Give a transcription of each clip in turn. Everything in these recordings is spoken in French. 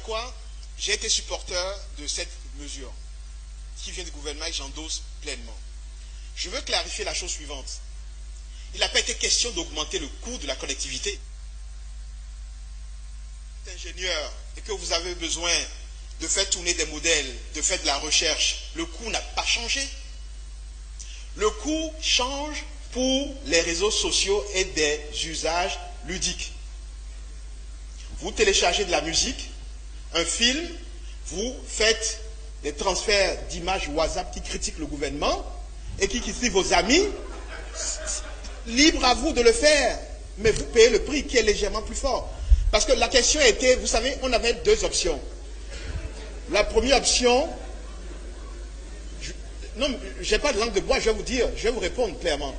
quoi? J'ai été supporter de cette mesure qui vient du gouvernement et j'endosse pleinement. Je veux clarifier la chose suivante. Il n'a pas été question d'augmenter le coût de la connectivité. Si vous êtes ingénieur et que vous avez besoin de faire tourner des modèles, de faire de la recherche, le coût n'a pas changé. Le coût change pour les réseaux sociaux et des usages ludiques. Vous téléchargez de la musique, un film, vous faites des transferts d'images WhatsApp qui critiquent le gouvernement et qui critiquent vos amis. Libre à vous de le faire, mais vous payez le prix qui est légèrement plus fort. Parce que la question était, vous savez, on avait deux options. La première option, non, je n'ai pas de langue de bois, je vais vous dire, je vais vous répondre clairement.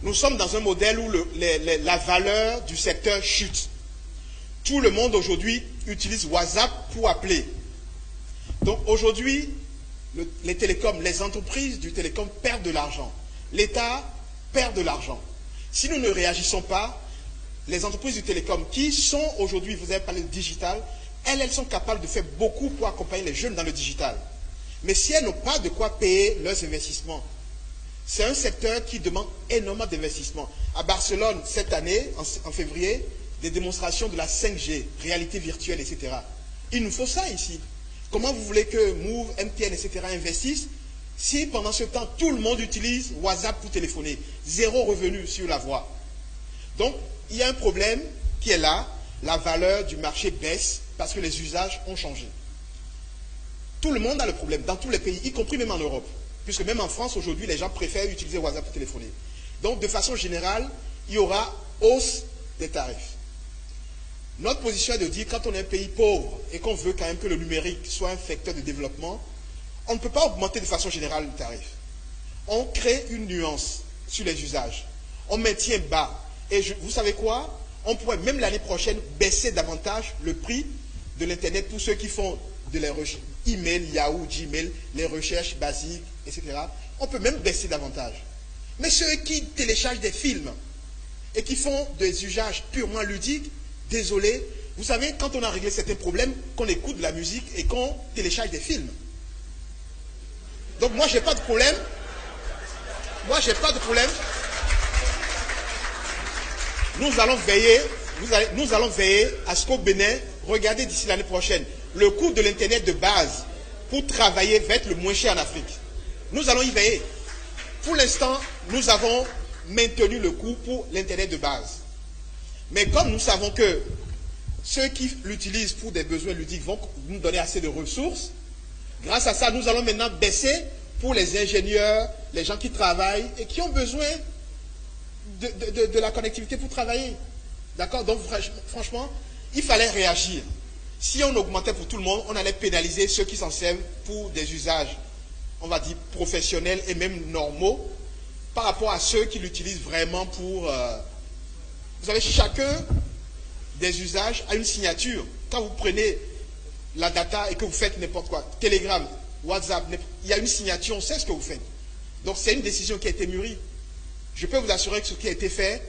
Nous sommes dans un modèle où la valeur du secteur chute. Tout le monde aujourd'hui utilise WhatsApp pour appeler. Donc aujourd'hui, les télécoms, les entreprises du télécom perdent de l'argent. L'État perd de l'argent. Si nous ne réagissons pas, les entreprises du télécom qui sont aujourd'hui, vous avez parlé de digital, elles sont capables de faire beaucoup pour accompagner les jeunes dans le digital. Mais si elles n'ont pas de quoi payer leurs investissements, c'est un secteur qui demande énormément d'investissements. À Barcelone, cette année, en février, des démonstrations de la 5G, réalité virtuelle, etc. Il nous faut ça ici. Comment vous voulez que Move, MTN, etc. investissent si pendant ce temps, tout le monde utilise WhatsApp pour téléphoner? Zéro revenu sur la voie. Donc, il y a un problème qui est là. La valeur du marché baisse parce que les usages ont changé. Tout le monde a le problème, dans tous les pays, y compris même en Europe. Puisque même en France, aujourd'hui, les gens préfèrent utiliser WhatsApp pour téléphoner. Donc, de façon générale, il y aura hausse des tarifs. Notre position est de dire, quand on est un pays pauvre et qu'on veut quand même que le numérique soit un facteur de développement, on ne peut pas augmenter de façon générale le tarif. On crée une nuance sur les usages. On maintient bas. Et vous savez quoi? On pourrait même l'année prochaine baisser davantage le prix de l'Internet pour ceux qui font de les recherches, email, Yahoo, Gmail, les recherches basiques, etc. On peut même baisser davantage. Mais ceux qui téléchargent des films et qui font des usages purement ludiques, désolé, vous savez, quand on a réglé certains problèmes, qu'on écoute de la musique et qu'on télécharge des films. Donc moi, j'ai pas de problème. Moi, j'ai pas de problème. Nous allons veiller à ce qu'au Bénin, regardez d'ici l'année prochaine, le coût de l'Internet de base pour travailler va être le moins cher en Afrique. Nous allons y veiller. Pour l'instant, nous avons maintenu le coût pour l'Internet de base. Mais comme nous savons que ceux qui l'utilisent pour des besoins ludiques vont nous donner assez de ressources, grâce à ça, nous allons maintenant baisser pour les ingénieurs, les gens qui travaillent et qui ont besoin de la connectivité pour travailler. D'accord? Donc, franchement, il fallait réagir. Si on augmentait pour tout le monde, on allait pénaliser ceux qui s'en servent pour des usages, on va dire, professionnels et même normaux, par rapport à ceux qui l'utilisent vraiment pour... Vous savez, chacun des usages a une signature. Quand vous prenez la data et que vous faites n'importe quoi, Telegram, WhatsApp, il y a une signature, on sait ce que vous faites. Donc, c'est une décision qui a été mûrie. Je peux vous assurer que ce qui a été fait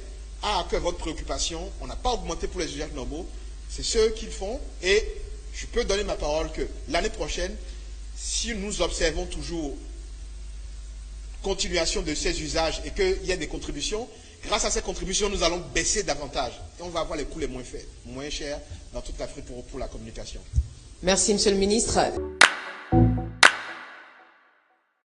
a à cœur votre préoccupation. On n'a pas augmenté pour les usages normaux. C'est ceux qui le font. Et je peux donner ma parole que l'année prochaine, si nous observons toujours continuation de ces usages et qu'il y a des contributions, grâce à ces contributions, nous allons baisser davantage. Et on va avoir les coûts les moins chers dans toute l'Afrique pour la communication. Merci, Monsieur le Ministre.